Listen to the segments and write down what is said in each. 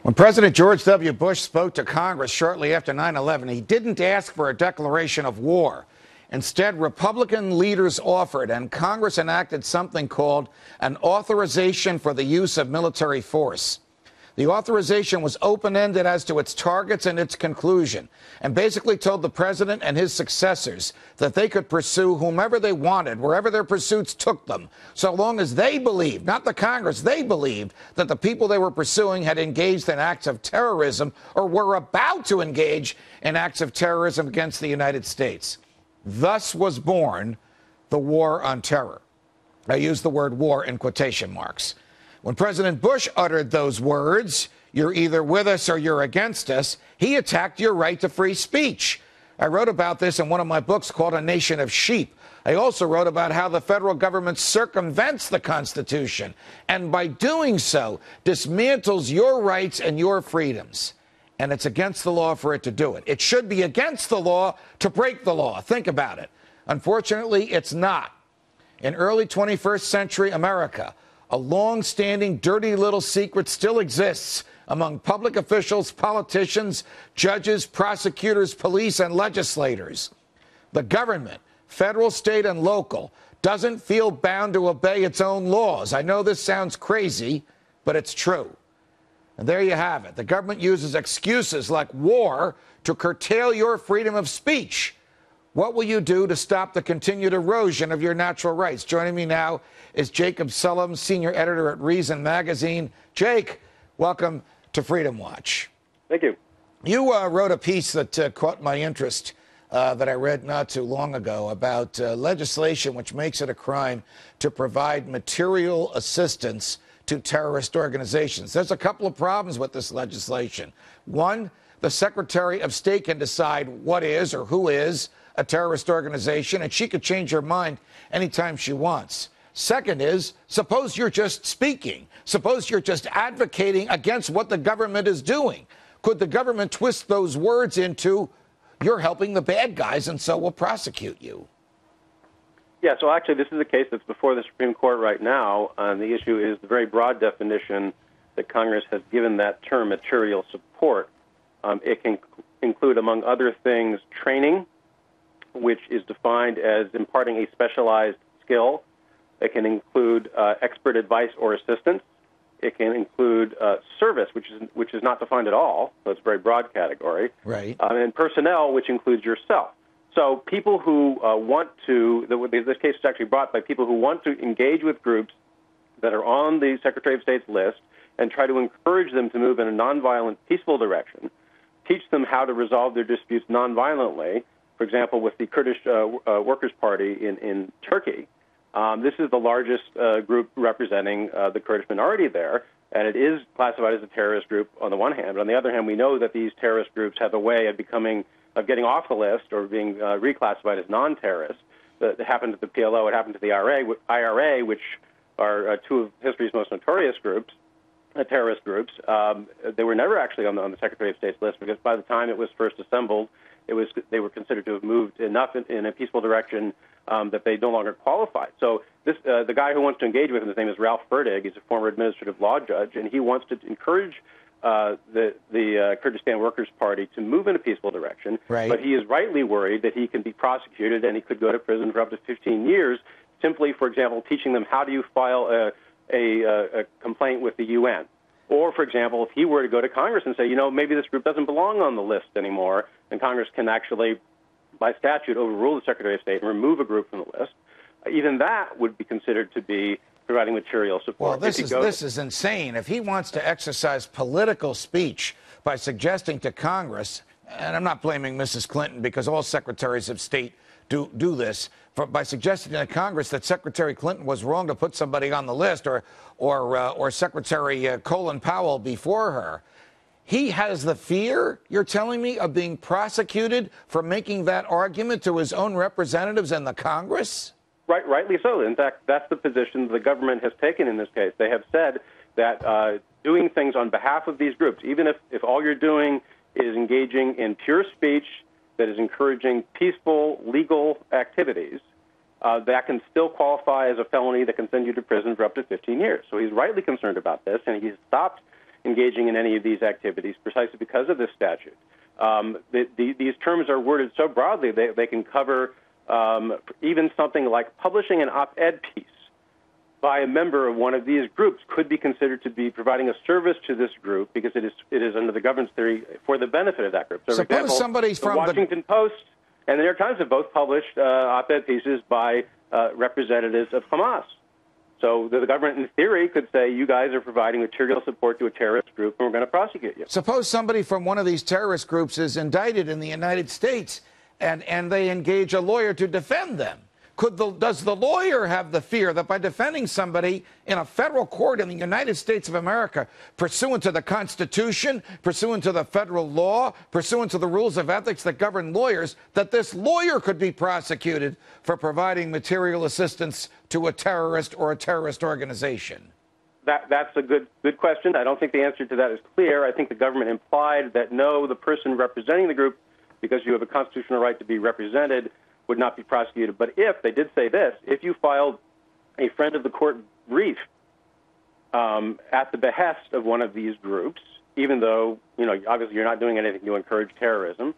When President George W. Bush spoke to Congress shortly after 9/11, he didn't ask for a declaration of war. Instead, Republican leaders offered, and Congress enacted something called an authorization for the use of military force. The authorization was open-ended as to its targets and its conclusion, and basically told the president and his successors that they could pursue whomever they wanted, wherever their pursuits took them, so long as they believed, not the Congress, they believed that the people they were pursuing had engaged in acts of terrorism or were about to engage in acts of terrorism against the United States. Thus was born the war on terror. I use the word war in quotation marks. When President Bush uttered those words, "You're either with us or you're against us," he attacked your right to free speech. I wrote about this in one of my books called A Nation of Sheep. I also wrote about how the federal government circumvents the Constitution and by doing so dismantles your rights and your freedoms. And it's against the law for it to do it. It should be against the law to break the law. Think about it. Unfortunately, it's not. In early 21st century America, a long-standing dirty little secret still exists among public officials, politicians, judges, prosecutors, police, and legislators. The government, federal, state, and local, doesn't feel bound to obey its own laws. I know this sounds crazy, but it's true. And there you have it. The government uses excuses like war to curtail your freedom of speech. What will you do to stop the continued erosion of your natural rights? Joining me now is Jacob Sullum, senior editor at Reason Magazine. Jake, welcome to Freedom Watch. Thank you. You wrote a piece that caught my interest that I read not too long ago about legislation which makes it a crime to provide material assistance to terrorist organizations. There's a couple of problems with this legislation. One, the Secretary of State can decide what is or who is a terrorist organization, and she could change her mind anytime she wants. Second is, suppose you're just speaking. Suppose you're just advocating against what the government is doing. Could the government twist those words into, you're helping the bad guys, and so we'll prosecute you? Yeah, so actually this is a case that's before the Supreme Court right now, and the issue is the very broad definition that Congress has given that term, material support. It can include, among other things, training, which is defined as imparting a specialized skill. It can include expert advice or assistance. It can include service, which is not defined at all, so it's a very broad category. Right. And personnel, which includes yourself. So people who want to, this case is actually brought by people who want to engage with groups that are on the Secretary of State's list and try to encourage them to move in a nonviolent, peaceful direction, teach them how to resolve their disputes nonviolently. For example, with the Kurdish Workers' Party in Turkey, this is the largest group representing the Kurdish minority there, and it is classified as a terrorist group on the one hand. But on the other hand, we know that these terrorist groups have a way of getting off the list or being reclassified as non-terrorists. It happened to the PLO, it happened to the IRA, which are two of history's most notorious groups, terrorist groups. They were never actually on the Secretary of State's list because by the time it was first assembled, they were considered to have moved enough in a peaceful direction that they no longer qualified. So the guy who wants to engage with him, his name is Ralph Fertig. He's a former administrative law judge, and he wants to encourage the Kurdistan Workers' Party to move in a peaceful direction. Right. But he is rightly worried that he can be prosecuted and he could go to prison for up to 15 years simply, for example, teaching them how do you file a complaint with the UN. Or, for example, if he were to go to Congress and say, maybe this group doesn't belong on the list anymore, then Congress can actually, by statute, overrule the Secretary of State and remove a group from the list, even that would be considered to be providing material support. Well, this is insane. If he wants to exercise political speech by suggesting to Congress, and I'm not blaming Mrs. Clinton because all secretaries of state do this, by suggesting to Congress that Secretary Clinton was wrong to put somebody on the list or Secretary Colin Powell before her, he has the fear, you're telling me, of being prosecuted for making that argument to his own representatives in the Congress? Rightly so. In fact, that's the position the government has taken in this case. They have said that doing things on behalf of these groups, even if all you're doing is engaging in pure speech that is encouraging peaceful, legal activities, that can still qualify as a felony that can send you to prison for up to 15 years. So he's rightly concerned about this, and he's stopped engaging in any of these activities precisely because of this statute. These terms are worded so broadly they can cover even something like publishing an op-ed piece by a member of one of these groups could be considered to be providing a service to this group because it is under the governance theory for the benefit of that group. So, for example, somebody from the Washington Post and the New York Times have both published op-ed pieces by representatives of Hamas. So the government, in theory, could say, you guys are providing material support to a terrorist group, and we're going to prosecute you. Suppose somebody from one of these terrorist groups is indicted in the United States, and they engage a lawyer to defend them. Does the lawyer have the fear that by defending somebody in a federal court in the United States of America, pursuant to the Constitution, pursuant to the federal law, pursuant to the rules of ethics that govern lawyers, that this lawyer could be prosecuted for providing material assistance to a terrorist or a terrorist organization? That's a good question. I don't think the answer to that is clear. I think the government implied that no, the person representing the group, because you have a constitutional right to be represented, would not be prosecuted. But if, they did say this, if you filed a friend of the court brief at the behest of one of these groups, even though, obviously you're not doing anything to encourage terrorism,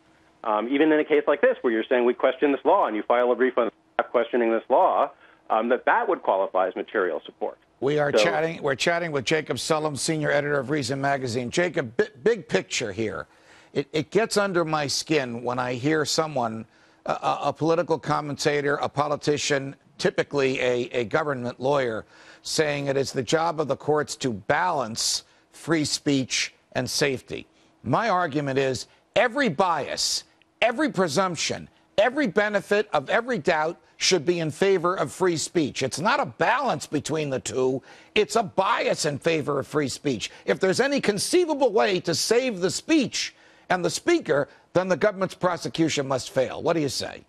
even in a case like this where you're saying we question this law and you file a brief on questioning this law, that would qualify as material support. We're chatting with Jacob Sullum, senior editor of Reason Magazine. Jacob, big picture here. It gets under my skin when I hear someone, a political commentator, a politician, typically a government lawyer, saying it is the job of the courts to balance free speech and safety. My argument is every bias, every presumption, every benefit of every doubt should be in favor of free speech. It's not a balance between the two. It's a bias in favor of free speech. If there's any conceivable way to save the speech and the speaker, then the government's prosecution must fail. What do you say?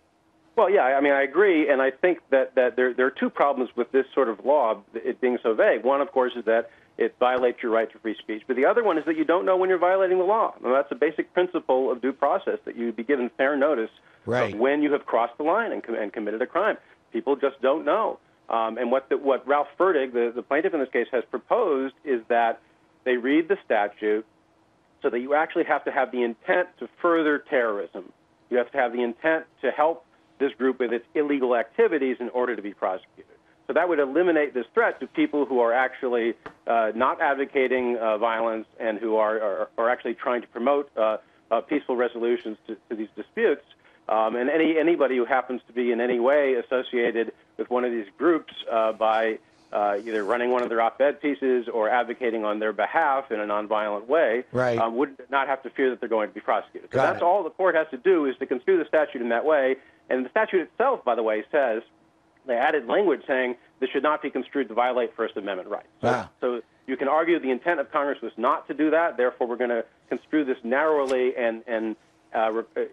Well, yeah, I mean, I agree, and I think that there are two problems with this sort of law, it being so vague. One, of course, is that it violates your right to free speech, but the other one is that you don't know when you're violating the law. And that's a basic principle of due process, that you be given fair notice of when you have crossed the line and committed a crime. People just don't know. And what Ralph Fertig, the plaintiff in this case, has proposed is that they read the statute so that you actually have to have the intent to further terrorism. You have to have the intent to help this group with its illegal activities in order to be prosecuted. So that would eliminate this threat to people who are actually not advocating violence and who are actually trying to promote peaceful resolutions to these disputes. And anybody who happens to be in any way associated with one of these groups by either running one of their op-ed pieces or advocating on their behalf in a nonviolent way would not have to fear that they're going to be prosecuted. So that's all the court has to do, is to construe the statute in that way. And the statute itself, by the way, says, they added language saying this should not be construed to violate First Amendment rights. So you can argue the intent of Congress was not to do that. Therefore, we're going to construe this narrowly and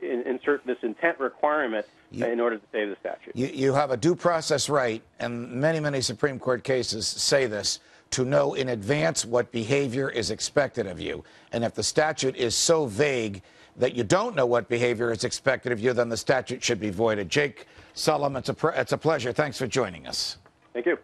insert this intent requirement in order to save the statute. You have a due process right, and many Supreme Court cases say this, to know in advance what behavior is expected of you. And if the statute is so vague that you don't know what behavior is expected of you, then the statute should be voided. Jake Sullum, it's a pleasure. Thanks for joining us. Thank you.